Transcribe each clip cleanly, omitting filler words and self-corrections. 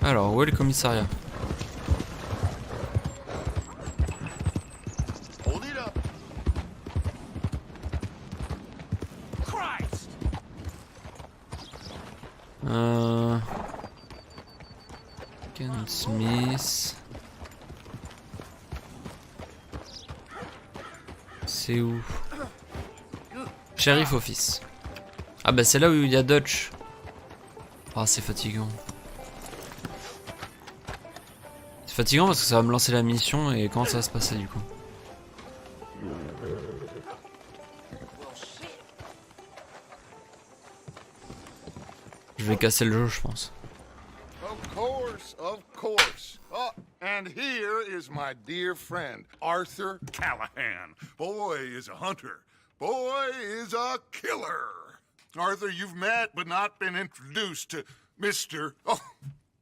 Alors, où est le commissariat? Ken Smith. C'est où? Sheriff Office. Ah bah c'est là où il y a Dutch. Ah c'est fatigant. C'est fatigant parce que ça va me lancer la mission et comment ça va se passer du coup? Je vais casser le jeu je pense. Of course, of course. Oh, and here is my dear friend, Arthur Callahan. Boy is a hunter. Boy is a killer. Arthur, you've met but not been introduced to Mr. Oh,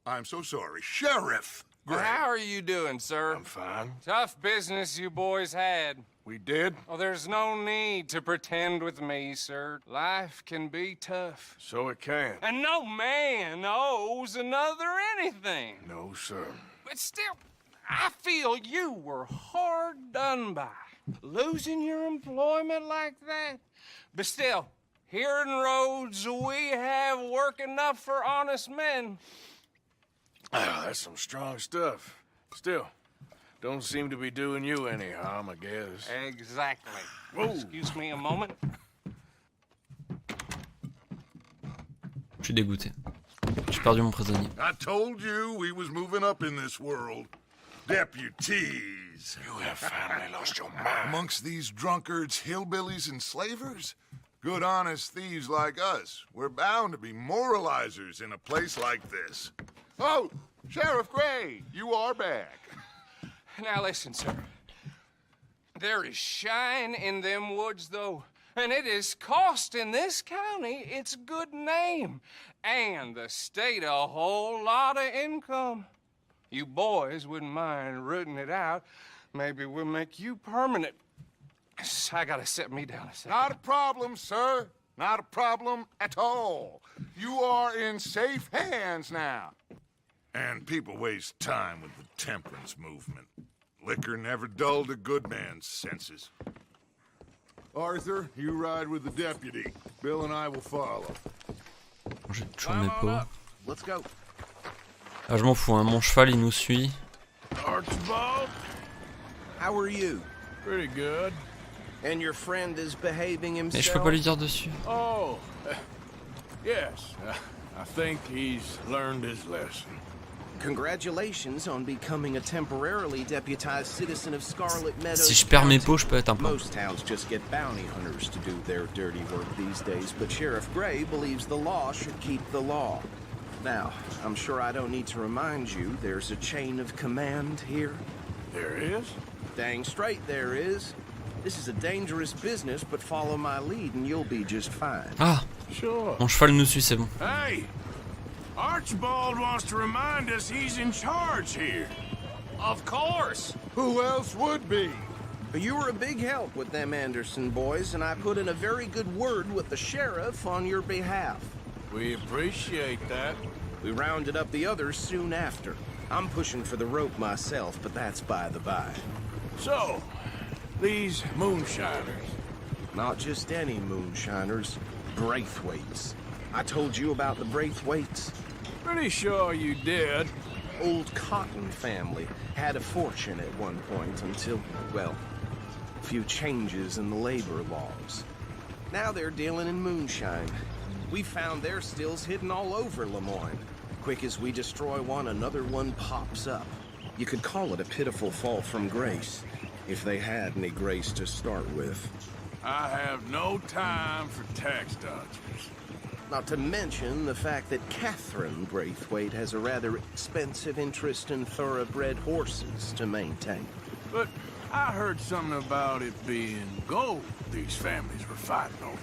I'm so sorry, Sheriff Gray. How are you doing, sir? I'm fine. Tough business you boys had. We did? Well, there's no need to pretend with me, sir. Life can be tough. So it can. And no man owes another anything. No, sir. But still, I feel you were hard done by. Losing your employment like that. But still, here in Rhodes, we have work enough for honest men. Oh, that's some strong stuff. Still, don't seem to be doing you any harm, I guess. Exactly. Whoa. Excuse me a moment. Je suis dégoûté. J'ai perdu mon prisonnier. I told you we was moving up in this world. Deputies. You have finally lost your mind. Amongst these drunkards, hillbillies, and slavers? Good honest thieves like us. We're bound to be moralizers in a place like this. Oh, Sheriff Gray, you are back. Now listen, sir. There is shine in them woods, though, and it is costing this county its good name, and the state a whole lot of income. You boys wouldn't mind rooting it out. Maybe we'll make you permanent. I gotta set me down a second. Not a problem, sir. Not a problem at all. You are in safe hands now. And people waste time with the temperance movement. Liquor never dulled a good man's senses. Arthur, you ride with the deputy. Bill and I will follow. J'ai toujours mes pots. Let's go. Ah je m'en fous hein, mon cheval il nous suit. Archibald? How are you? Pretty good. And your friend is behaving himself? Mais je peux pas lui dire dessus. Oh, yes. I think he's learned his lesson. Congratulations on becoming a temporarily deputized citizen of Scarlet Meadows. Si je perds mes pots, je peux être un peu. Most towns just get bounty hunters to do their dirty work these days, but Sheriff Gray believes the law should keep the law. Now, I'm sure I don't need to remind you there's a chain of command here. There is? Dang straight there is. This is a dangerous business, but follow my lead and you'll be just fine. Ah, sure. Mon cheval nous suit, c'est bon. Hey! Archibald wants to remind us he's in charge here. Of course. Who else would be? You were a big help with them Anderson boys, and I put in a very good word with the sheriff on your behalf. We appreciate that. We rounded up the others soon after. I'm pushing for the rope myself, but that's by the by. So, these moonshiners. Not just any moonshiners, Braithwaites. I told you about the Braithwaites. Pretty sure you did. Old Cotton family had a fortune at one point until, well, a few changes in the labor laws. Now they're dealing in moonshine. We found their stills hidden all over Lemoyne. Quick as we destroy one, another one pops up. You could call it a pitiful fall from grace, if they had any grace to start with. I have no time for tax dodgers. Not to mention the fact that Catherine Braithwaite has a rather expensive interest in thoroughbred horses to maintain. But I heard something about it being gold these families were fighting over.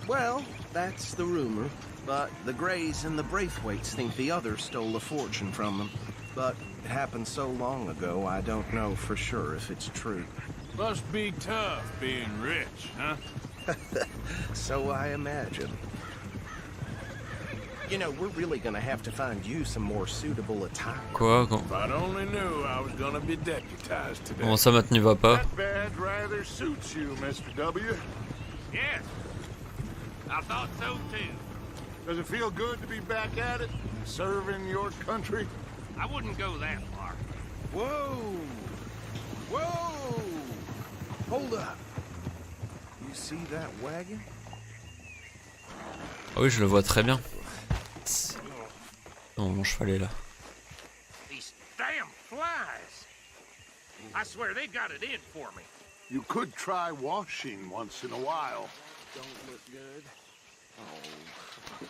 Well, that's the rumor. But the Greys and the Braithwaites think the others stole a fortune from them. But it happened so long ago, I don't know for sure if it's true. Must be tough being rich, huh? So I imagine. You know, we're really gonna have to find you some more suitable attire. Quoi? If I'd only knew I was gonna be deputized today. Comment ça, ma tenue va pas? That badge rather suits you, Mr. W. Yes. I thought so too. Does it feel good to be back at it, serving your country? I wouldn't go that far. Whoa! Whoa! Hold up. You see that wagon? Ah oui, je le vois très bien. Non, mon cheval est là. These damn flies. I swear they got it in for me. You could try washing once in a while. Don't look good. Oh.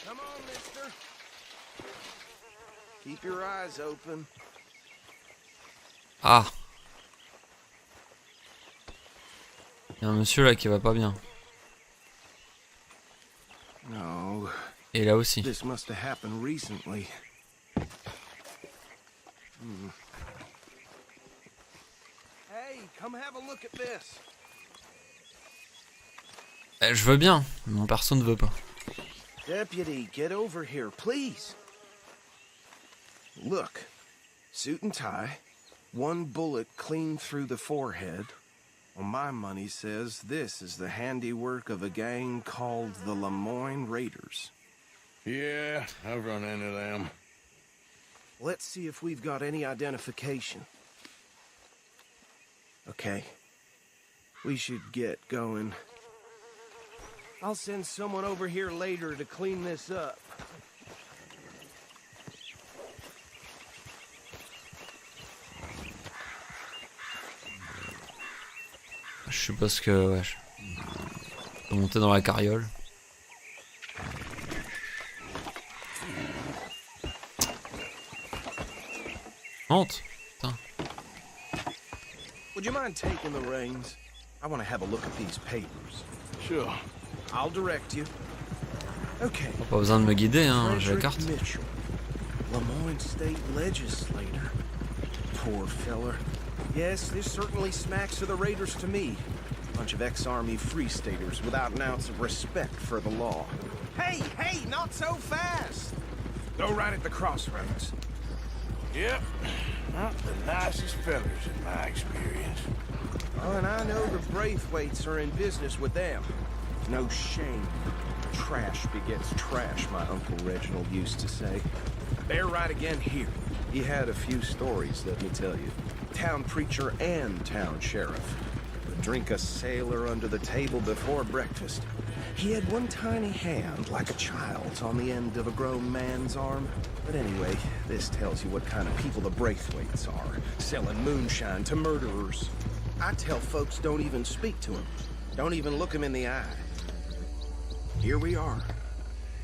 Come on, mister. Keep your eyes open. Ah! Il y a un monsieur là qui va pas bien. No. Et là aussi. This must have happened recently. Hey, come have a look at this. Eh, je veux bien, mais mon perso ne veut pas. Deputy, get over here, please. Look, suit and tie, one bullet clean through the forehead. Well, my money says this is the handiwork of a gang called the Lemoyne Raiders. Yeah, I've run into them. Let's see if we've got any identification. Okay. We should get going. I'll send someone over here later to clean this up. Je suppose que ouais, je peux monter dans la carriole. Monte. Putain. Would you mind taking the reins? I want to have a look at these papers. Sure. I'll direct you. Okay. Pas besoin de me guider, hein, j'ai la Frederick carte. Mitchell, Lemoyne State Legislator. Poor feller. Yes, this certainly smacks of the Raiders to me. Bunch of ex-Army Free Staters without an ounce of respect for the law. Hey, hey, not so fast! Go right at the crossroads. Yep. Not the nicest fellas in my experience. Oh, and I know the Braithwaites are in business with them. No shame. Trash begets trash, my Uncle Reginald used to say. They're right again here. He had a few stories, let me tell you. Town preacher and town sheriff. Would drink a sailor under the table before breakfast. He had one tiny hand, like a child's, on the end of a grown man's arm. But anyway, this tells you what kind of people the Braithwaites are. Selling moonshine to murderers. I tell folks don't even speak to him. Don't even look him in the eye. Here we are.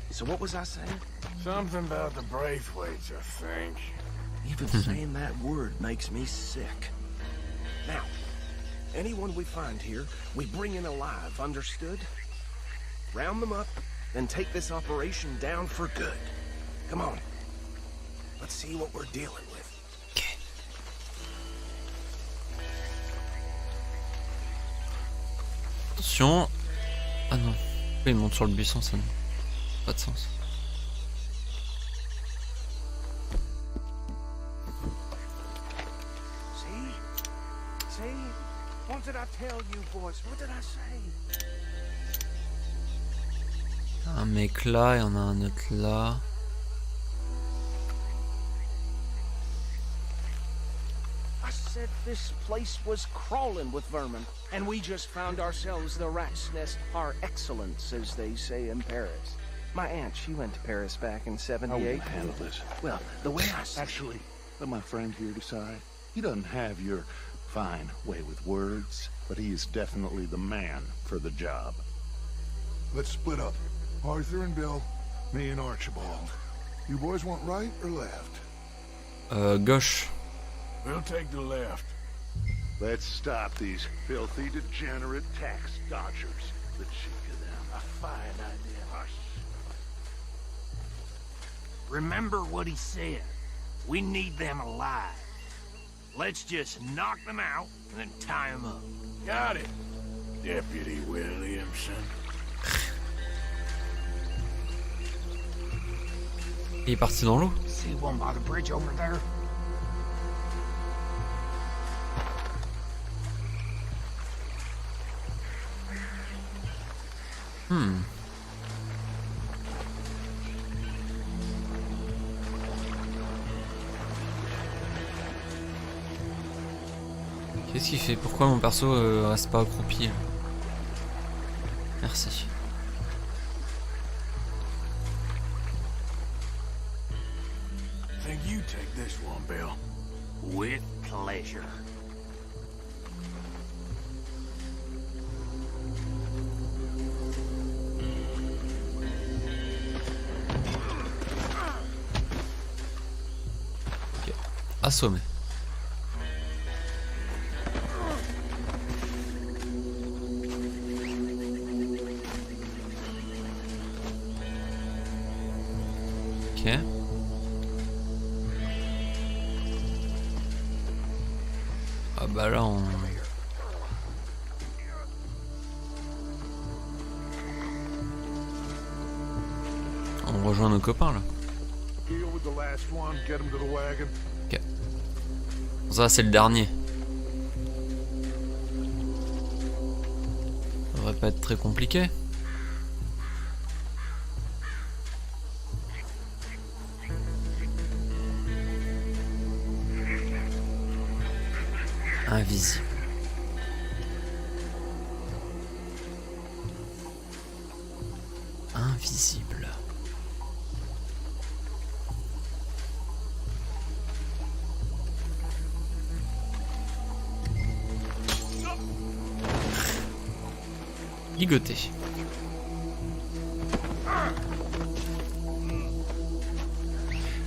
So what was I saying? Something about the Braithwaites, I think. Even saying that word makes me sick. Now, anyone we find here, we bring in alive, understood? Round them up, then take this operation down for good. Come on. Let's see what we're dealing with. Ok. Attention. Ah non. Pourquoi il monte sur le buisson, ça n'a pas de sens. See? What did I tell you, boys? What did I say? Un mec là, il y en a un autre là. I said this place was crawling with vermin, and we just found ourselves the rat's nest par excellence, as they say in Paris. My aunt, she went to Paris back in How will '78. you handle this? Well, the way I see Actually, let my friend here decide. He doesn't have your fine way with words, but he is definitely the man for the job. Let's split up. Arthur and Bill, me and Archibald. You boys want right or left? Gauche. We'll take the left. Let's stop these filthy, degenerate tax dodgers. The cheek of them. A fine idea. Hush. Remember what he said. We need them alive. Let's just knock them out and then tie them up. Got it, Deputy Williamson. Il est parti dans l'eau. See one by the bridge over there? Qu'est-ce qu'il fait? Pourquoi mon perso reste pas accroupi là? Merci. Think you take this one, Bill. With pleasure. Ok. Assommé. Ok. Ah bah là on rejoint nos copains là. Deal with the last one, get him to the wagon. Ok. Ça c'est le dernier. Ça devrait pas être très compliqué. Invisible. Invisible. Ligoté.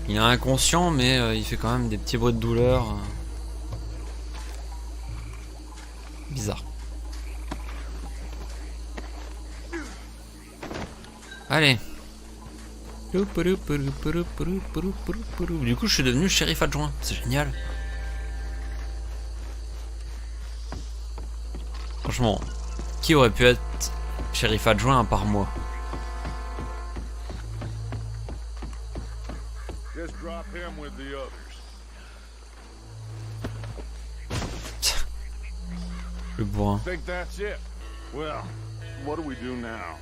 Il est inconscient mais il fait quand même des petits bruits de douleur. Bizarre. Allez. Du coup, je suis devenu shérif adjoint. C'est génial. Franchement, qui aurait pu être shérif adjoint à part moi? Just drop him with the others. Le bourrin. Think that's it? Well, what do we do now?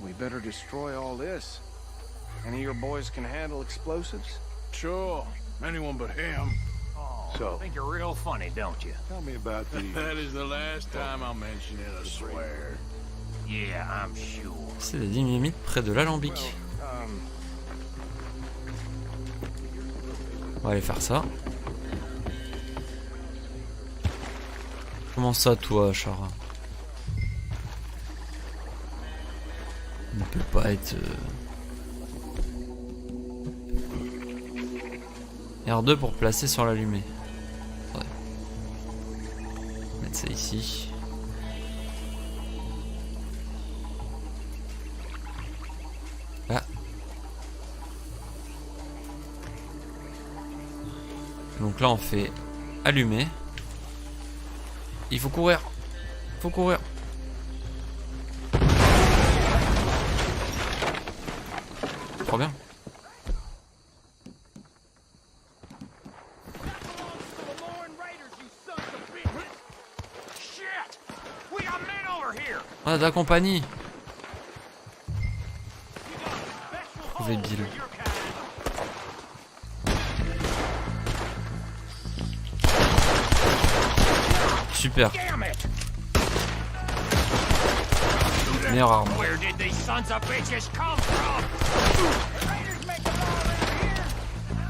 We better destroy all this. Any of your boys can handle explosives? Sure, anyone but him. Oh, So- I think you're real funny, don't you? Tell me about these. That is the last time I'll mention it, I swear. Yeah, I'm sure. C'est des dynamites près de l'alambic. On va aller faire ça. Comment ça, toi, Chara? Il ne peut pas être... R2 pour placer sur l'allumé. Ouais. Mettre ça ici. Là. Donc là, on fait allumer. Il faut courir. Faut courir. Trop bien. On a de la compagnie. Trouver Bill. Super. Meilleure arme. Where did these sons of bitches come from?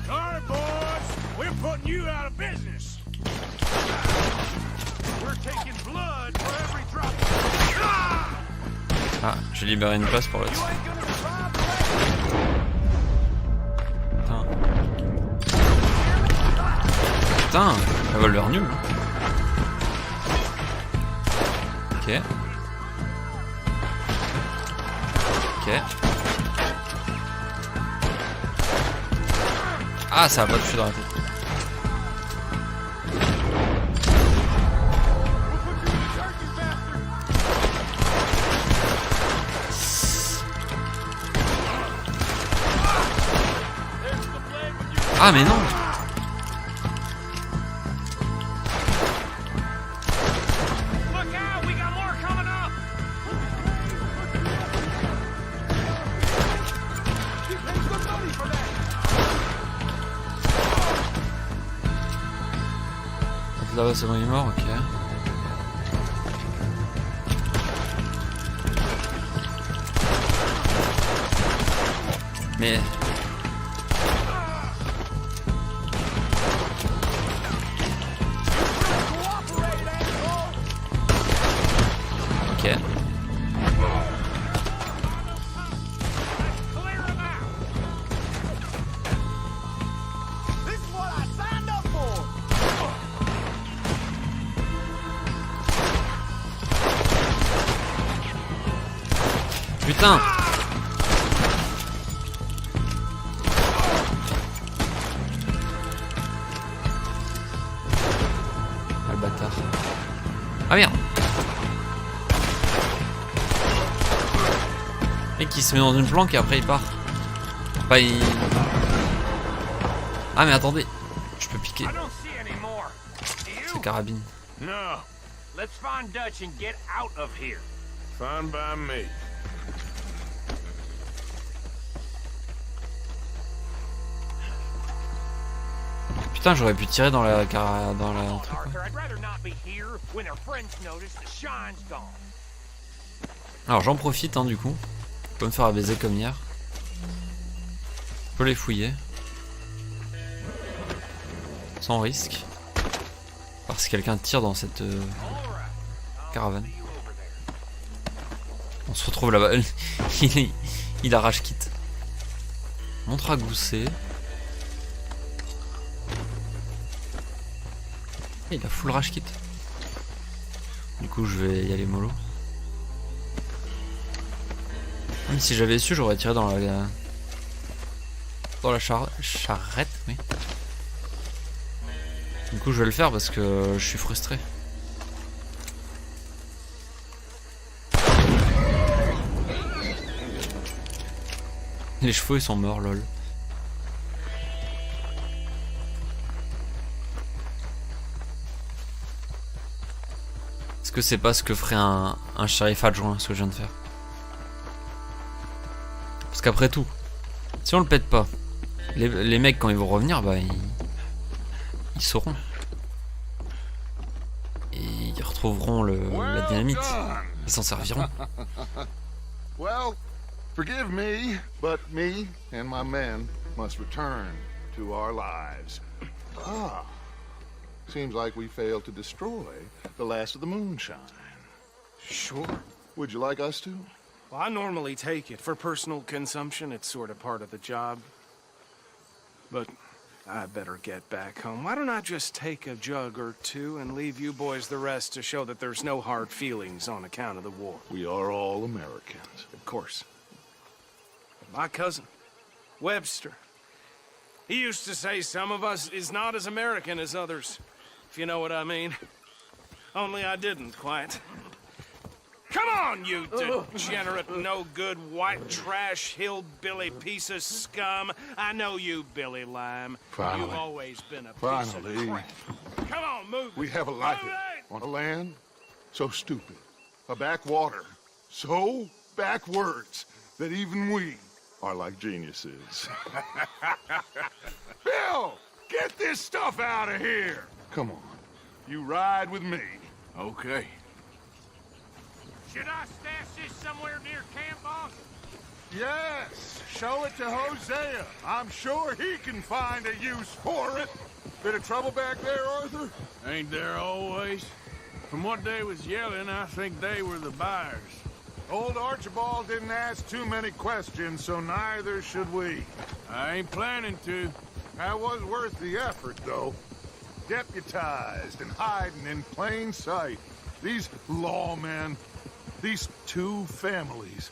All right, boys, we're putting you out of business. We're taking blood for every drop. Ah, j'ai libéré une place pour l'autre. Putain. Putain, revolver nul. Ok. Ok. Ah, ça va pas toucher dans la tête. Ah mais non. Look out, we got more coming up. Là-bas c'est bon, il est mort, ok. Mais... Ok. Clear them out. This is what I signed up for. Putain. Ah le bâtard. Ah merde. Le mec il se met dans une planque et après il part. Enfin il... Ah mais attendez. Je peux piquer I don't see any more. Do cette you? carabine. No, Let's find Dutch and get out of here. fine by me. Putain j'aurais pu tirer dans la truc. Arthur, I'd rather not be here when their friends notice the shine's gone. Alors j'en profite hein, du coup. Je peux me faire baiser comme hier. Je peux les fouiller. Sans risque. Parce que quelqu'un tire dans cette caravane. On se retrouve là-bas. il arrache quitte. Montre à gousser. Il a full rage kit. Du coup je vais y aller mollo. Même si j'avais su j'aurais tiré dans la charrette, oui. Du coup je vais le faire parce que je suis frustré. Les chevaux ils sont morts lol. Est-ce que c'est pas ce que ferait un shérif adjoint, ce que je viens de faire? Parce qu'après tout, si on le pète pas, les mecs quand ils vont revenir, bah ils sauront. Et ils retrouveront la dynamite. Ils s'en serviront. Well, forgive me, but me and my men must return to our lives. Ah, seems like we failed to destroy the last of the moonshine. Sure. Would you like us to? Well, I normally take it. For personal consumption, it's sort of part of the job. But I better get back home. Why don't I just take a jug or two and leave you boys the rest to show that there's no hard feelings on account of the war? We are all Americans. Of course. My cousin, Webster, he used to say some of us is not as American as others, if you know what I mean. Only I didn't quite. Come on, you degenerate, no-good, white trash, hillbilly piece of scum. I know you, Billy Lime. Finally. You've always been a piece Finally. of crap. Come on, move. We have a life on a land so stupid, a backwater so backwards that even we are like geniuses. Bill, get this stuff out of here. Come on, you ride with me. Okay. Should I stash this somewhere near camp, boss? Yes, show it to Hosea. I'm sure he can find a use for it. Bit of trouble back there, Arthur? Ain't there always? From what they was yelling, I think they were the buyers. Old Archibald didn't ask too many questions, so neither should we. I ain't planning to. That was worth the effort, though. Deputized and hiding in plain sight. These lawmen, these two families.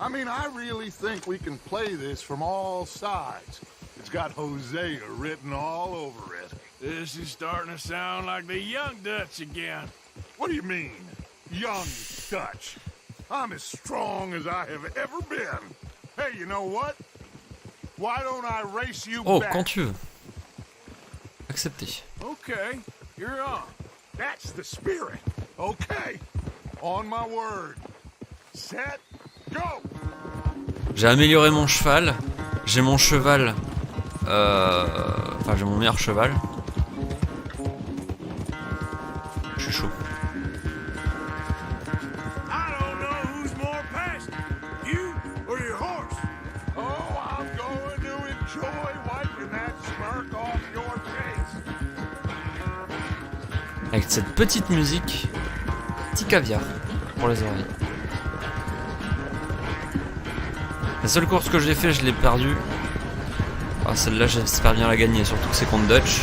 I mean, I really think we can play this from all sides. It's got Hosea written all over it. This is starting to sound like the Young Dutch again. What do you mean, young Dutch? I'm as strong as I have ever been. Hey, you know what? Why don't I race you Oh, back? quand tu veux. accepté. Okay, you're on. That's the spirit. Okay. On my word. Set. Go. J'ai amélioré mon cheval. J'ai mon cheval. Enfin, j'ai mon meilleur cheval. Je suis chaud. I don't know who's more passionate, you or your horse. Oh, I'm going to enjoy wiping that smirk off your face. Avec cette petite musique, petit caviar pour les oreilles. La seule course que j'ai fait, je l'ai perdue. Ah, celle-là, j'espère bien la gagner, surtout que c'est contre Dutch.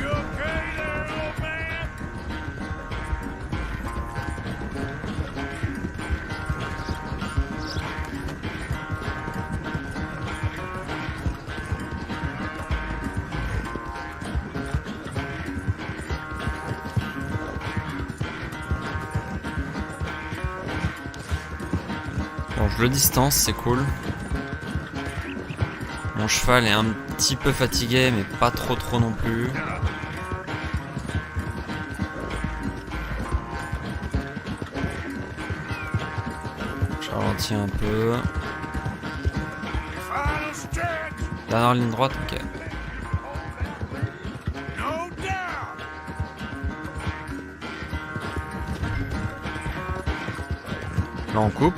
You okay there, old man? Bon, je le distance, c'est cool. Mon cheval est un petit peu fatigué, mais pas trop non plus. Je ralentis un peu. Final stretch. Dernière ligne droite, ok. No doubt. Là on coupe.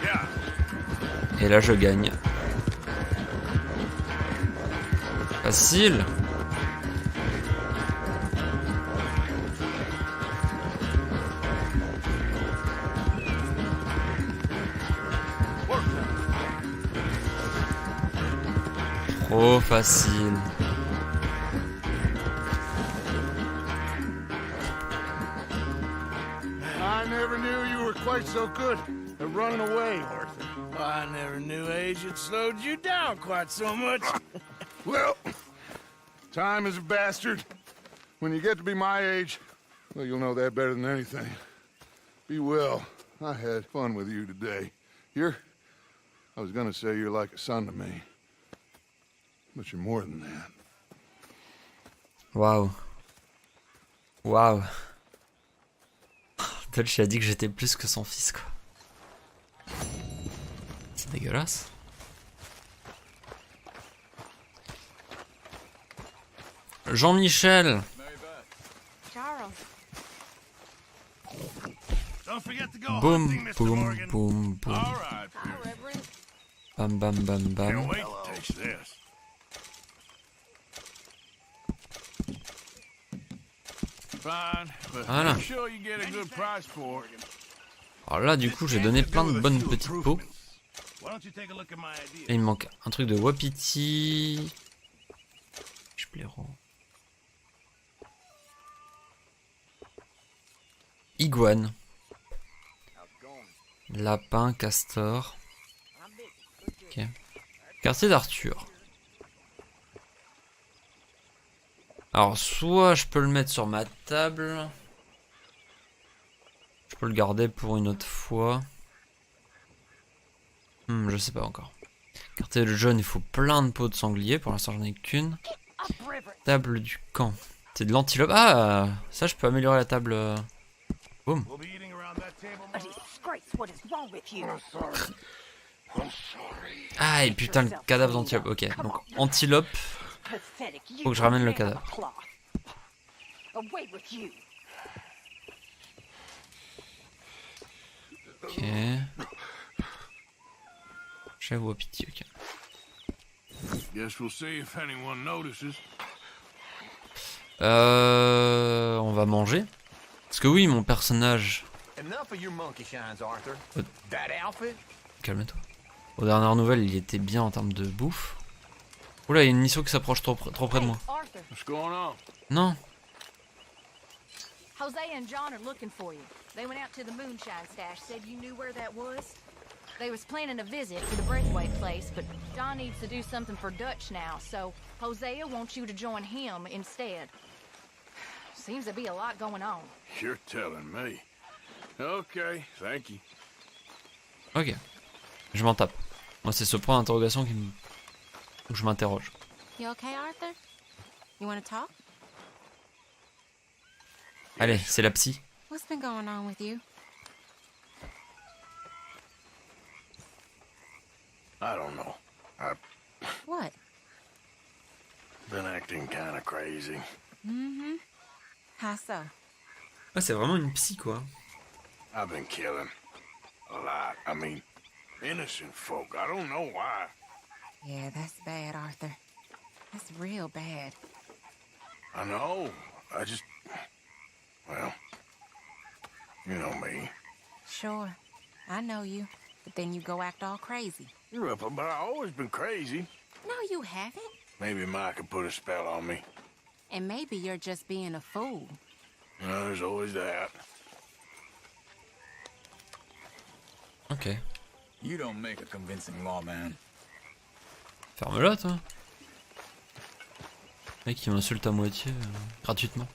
Yeah. Et là je gagne. Facile. Trop facile. I never knew you were quite so good at running away, Arthur. I never knew age had slowed you down quite so much. Well, time is a bastard. When you get to be my age, well, you'll know that better than anything. Be well. I had fun with you today. I was gonna say you're like a son to me. But you're more than that. Waouh. Waouh. Dutch a dit que j'étais plus que son fils, quoi. C'est dégueulasse. Jean-Michel. Charles. Don't forget to go Boum, hunting, Mr. boum, Morgan. boum, boum. All right. Hi, Reverend. Bam, bam, bam, Can't bam. wait to taste this. Fine, but Voilà. I'm sure you get a good price for it. Alors là, du coup, j'ai donné plein de bonnes petites peaux. Why don't you take a look at my idea? Et il me manque un truc de wapiti. Je blaireau. Iguane. Lapin, castor. Ok. Quartier d'Arthur. Alors, soit je peux le mettre sur ma table. Je peux le garder pour une autre fois. Je sais pas encore. Quartier de jaune, il faut plein de peaux de sanglier. Pour l'instant, j'en ai qu'une. Table du camp. C'est de l'antilope. Ah, ça, je peux améliorer la table. Boum. We'll be eating around that table A more. disgrace. What is wrong with you? Ah, et putain, le cadavre d'antilope. Ok, donc antilope. Pathetic. You Faut que je ramène le can't have cadavre. a cloth. Away with you. Ok. Chèvre wapiti, ok. Guess we'll see if anyone notices. On va manger. Parce que oui, mon personnage... Enough of your monkey shines, Arthur. What? That outfit? Calme-toi. Aux dernières nouvelles, il était bien en termes de bouffe. Oula, il y a une mission qui s'approche trop près de moi. Arthur, What's going on? Non. Hosea and John are looking for you. They went out to the moonshine stash, said you knew where that was. They was planning a visit to the Braithwaite place, but John needs to do something for Dutch now, so Hosea wants you to join him instead. Seems to be a lot going on. You're telling me. Okay, thank you. Ok. Je m'en tape. Moi, c'est ce point d'interrogation qui me... où je m'interroge. You okay, Arthur? You want to talk? Allez, c'est la psy. What's been going on with you? I don't know. I've What? been acting kind of crazy. Mm-hmm. How so? Ouais, c'est vraiment une psy, quoi. I've been killing a lot. I mean, innocent folk. I don't know why. Yeah, that's bad, Arthur. That's real bad. I know. I just... Well, you know me. Sure. I know you. But then you go act all crazy. You're up, but I've always been crazy. No, you haven't. Maybe Mike could put a spell on me. And maybe you're just being a fool. Well, there's always that. Ok. You don't make a convincing lawman. Ferme-la, toi. Mec, il m'insulte à moitié, gratuitement.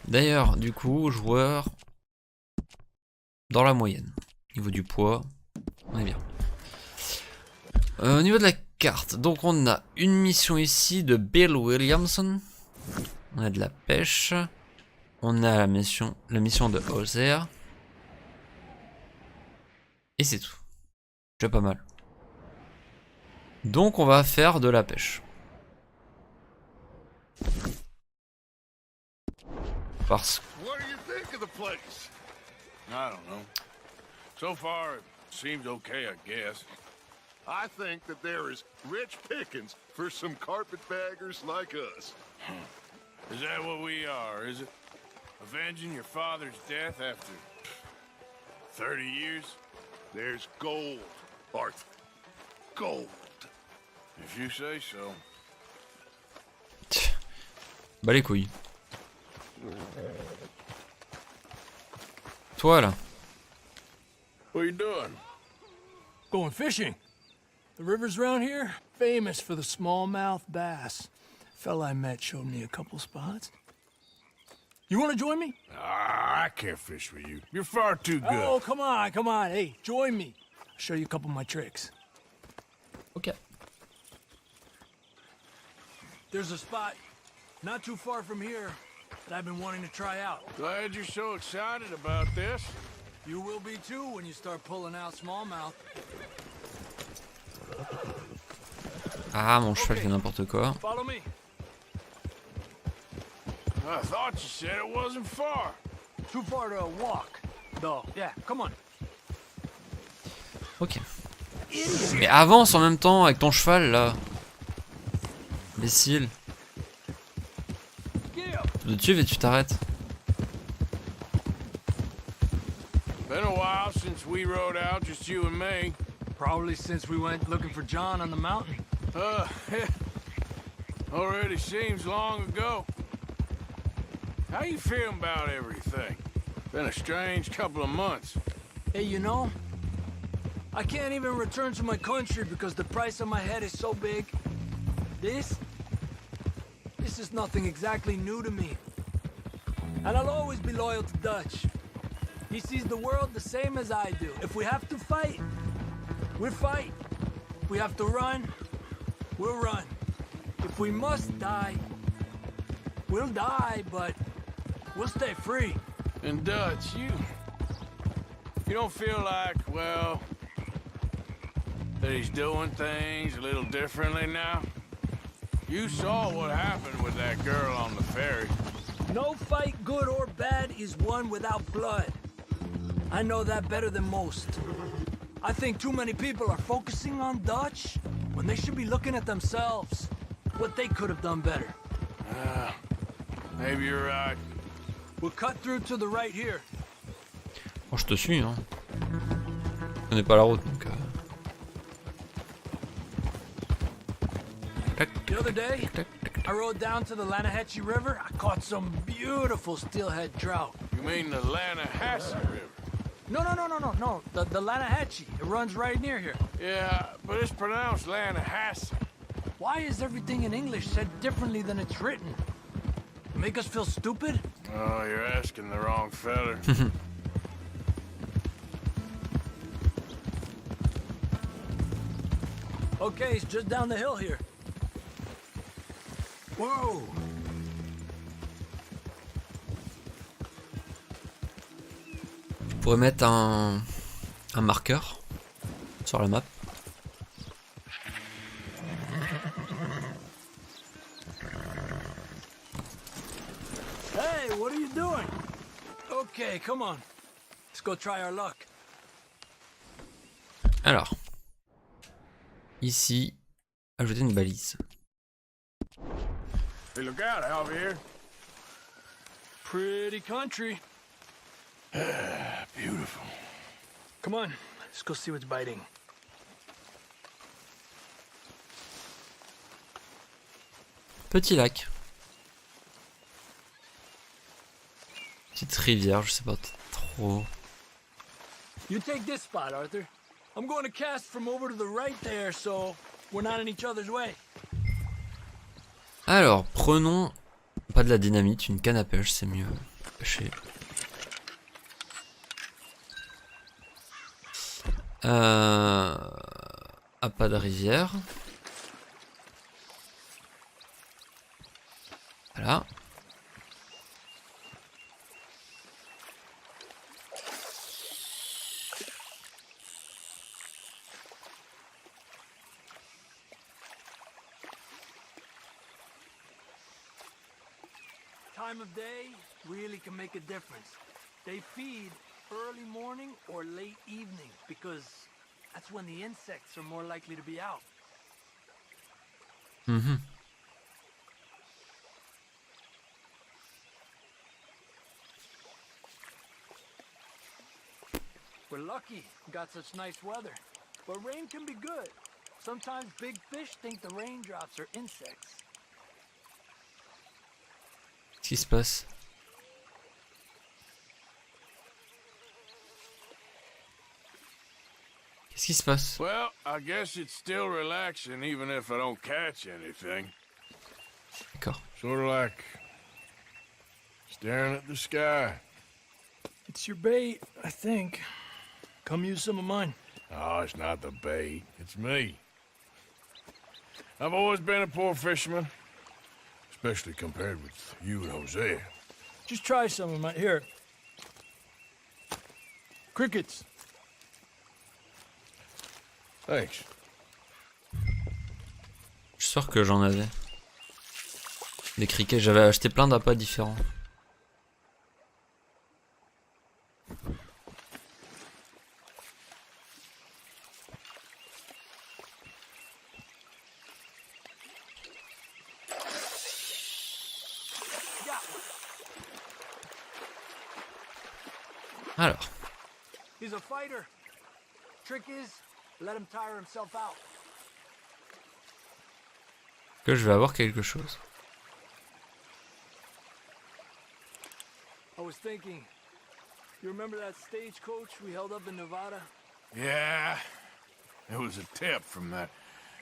D'ailleurs, du coup, joueur dans la moyenne. Niveau du poids, on est bien. Au niveau de la carte, donc on a une mission ici de Bill Williamson. On a de la pêche. On a la mission de Hosea. Et c'est tout. Déjà pas mal. Donc on va faire de la pêche. Parce que... What do you think of the place? I don't know. So far, it seems okay, I guess. I think that there is rich pickings for some carpetbaggers like us. Is that what we are, is it? Avenging your father's death after 30 years? There's gold, Arthur. Gold. If you say so. Bah les couilles. Toi là. What are you doing? Going fishing. The rivers around here, famous for the smallmouth bass. Fella I met showed me a couple spots. You want to join me? Ah, I can't fish with you. You're far too good. Oh, come on, come on. Hey, join me. I'll show you a couple of my tricks. Ok. There's a spot not too far from here that I've been wanting to try out. Glad you're so excited about this. You will be too when you start pulling out smallmouth. Ah, mon cheval fait n'importe quoi. Follow me. I thought you said it wasn't far. Too far to walk, though. Yeah, come on. Ok. Mais avance en même temps avec ton cheval là. Imbécile. Tu le tues et tu t'arrêtes. Been a while since we rode out, just you and me. Probably since we went looking for John on the mountain. Already seems long ago. How you feeling about everything? Been a strange couple of months. Hey, you know, I can't even return to my country because the price on my head is so big. This is nothing exactly new to me. And I'll always be loyal to Dutch. He sees the world the same as I do. If we have to fight, we'll fight. If we have to run, we'll run. If we must die, we'll die, but we'll stay free. And Dutch, you don't feel like, well, that he's doing things a little differently now? You saw what happened with that girl on the ferry. No fight, good or bad, is won without blood. I know that better than most. I think too many people are focusing on Dutch when they should be looking at themselves. What they could have done better. Maybe you're right. We'll cut through to the right here. Bon, je te suis, hein. Je connais pas la route, donc... The other day, I rode down to the Lanahatchee River. I caught some beautiful steelhead trout. You mean the Lanahatchee River? No. The Lanahatchee. It runs right near here. Yeah, but it's pronounced Lanahatchee. Why is everything in English said differently than it's written? Make us feel stupid? Oh, you're asking the wrong fella. Okay, it's just down the hill here. Whoa! On pourrait mettre un marqueur sur la map. Hey, what are you doing? Okay, come on. Let's go try our luck. Alors, ici, ajouter une balise. Hey, look out, Javier. Pretty country. Beautiful. Come on, let's go see what's biting. Petit lac. Petite rivière, je sais pas trop. You take this spot, Arthur. I'm going to cast from over to the right there, so we're not in each other's way. Alors, prenons pas de la dynamite, une canne à pêche, c'est mieux. Pêcher. Ah, pas de rivière. Voilà. Time of day really can make a difference. They feed early morning or late evening because that's when the insects are more likely to be out. Mhm. We're lucky we got such nice weather, but rain can be good. Sometimes big fish think the raindrops are insects. Qu'est-ce qui se passe? Qu'est-ce qui se passe? Well, I guess it's still relaxing even if I don't catch anything. D'accord. Sort of like staring at the sky. It's your bait, I think. Come use some of mine. Oh, it's not the bait. It's me. I've always been a poor fisherman, especially compared with you and Jose. Just try some of mine. Here. Crickets. Thanks. Je suis sûr que j'en avais. Des criquets, j'avais acheté plein d'appâts différents. Alors. He's a fighter. Trick is, let him tire himself out. Que je vais avoir quelque chose. I was thinking, you remember that stagecoach we held up in Nevada? Yeah, it was a tip from that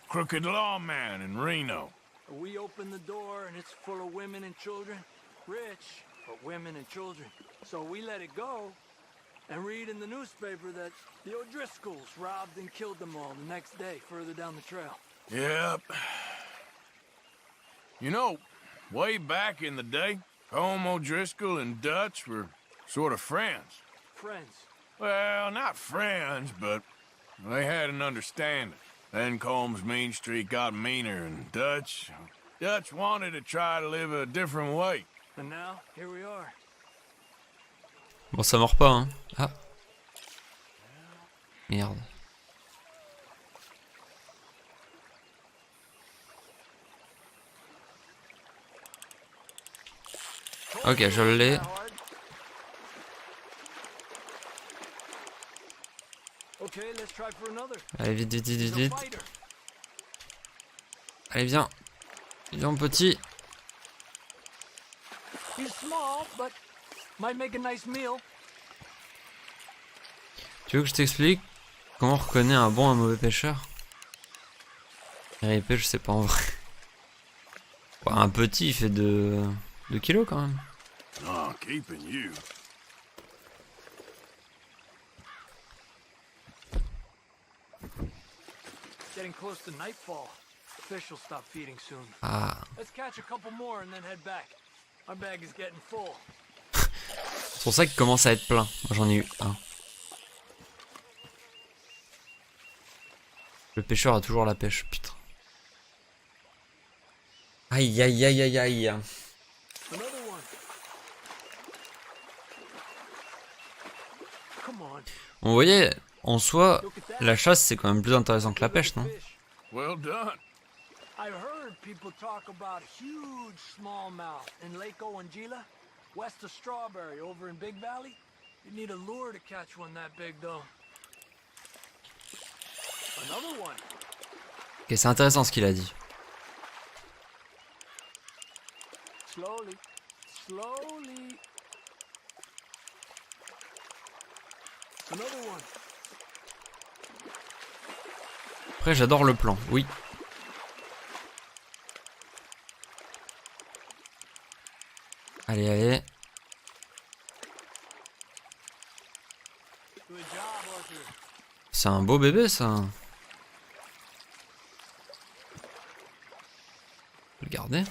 crooked lawman in Reno. We opened the door and it's full of women and children. Rich, but women and children. So we let it go and read in the newspaper that the O'Driscolls robbed and killed them all the next day further down the trail. Yep. You know, way back in the day, Home O'Driscoll and Dutch were sort of friends. Friends? Well, not friends, but they had an understanding. Then Combs' mean streak got meaner, and Dutch wanted to try to live a different way. And now, here we are. Bon, ça mord pas, hein. Ah. Merde. Ok, je l'ai. Allez, vite, vite, vite, vite, vite. Allez, viens. Viens, petit. Tu veux que je t'explique comment on reconnaît un bon et un mauvais pêcheur? RIP, je sais pas en vrai. Ouais, un petit, il fait de 2 kilos quand même. Oh, keeping you. Getting close to nightfall. Fish will stop feeding soon. Ah. Let's catch a couple more and then head back. My bag is getting full. C'est pour ça qu'il commence à être plein. Moi j'en ai eu un. Le pêcheur a toujours la pêche, putain. Aïe aïe aïe aïe aïe. On voyait, en soi, la chasse c'est quand même plus intéressant que la pêche, non? Well done. I heard people talk about huge smallmouth in Lake Owanjila, west of Strawberry, over in Big Valley. You need a lure to catch one that big, though. Another one. Ok, c'est intéressant ce qu'il a dit. Slowly, slowly. Another one. Après, j'adore le plan, oui. Allez, allez. C'est un beau bébé, ça. On peut le garder.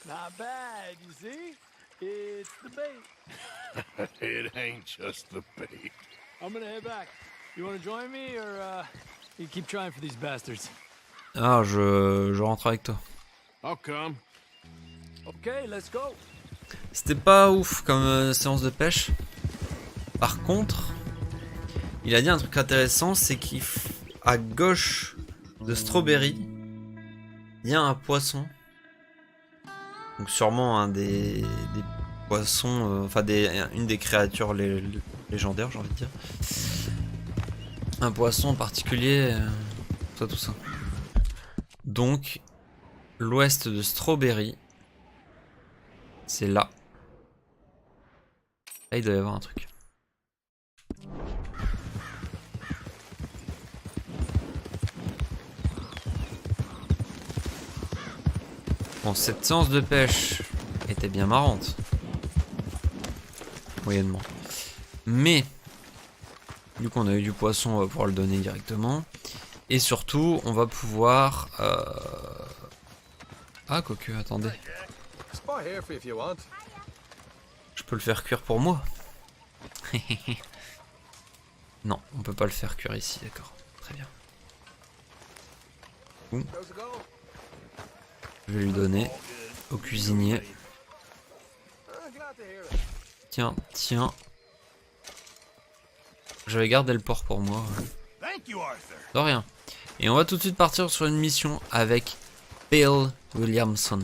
Not bad, you see? It's the bait. It ain't just the bait. I'm gonna head back. You wanna join me, or you keep trying for these bastards? Ah, je rentre avec toi. I'll come. Okay, let's go. C'était pas ouf comme séance de pêche. Par contre, il a dit un truc intéressant, c'est qu'à gauche de Strawberry, il y a un poisson. Donc sûrement un des poissons, enfin une des créatures légendaires, j'ai envie de dire. Un poisson en particulier, tout ça. Donc, l'ouest de Strawberry, c'est là. Là, il doit y avoir un truc. Bon, cette séance de pêche était bien marrante. Moyennement. Mais, du coup, on a eu du poisson, on va pouvoir le donner directement. Et surtout, on va pouvoir... Ah, quoique, attendez. Je peux le faire cuire pour moi. Non, on peut pas le faire cuire ici, d'accord. Très bien. Je vais lui donner au cuisinier. Tiens, tiens. Je vais garder le porc pour moi. De rien. Et on va tout de suite partir sur une mission avec Bill Williamson.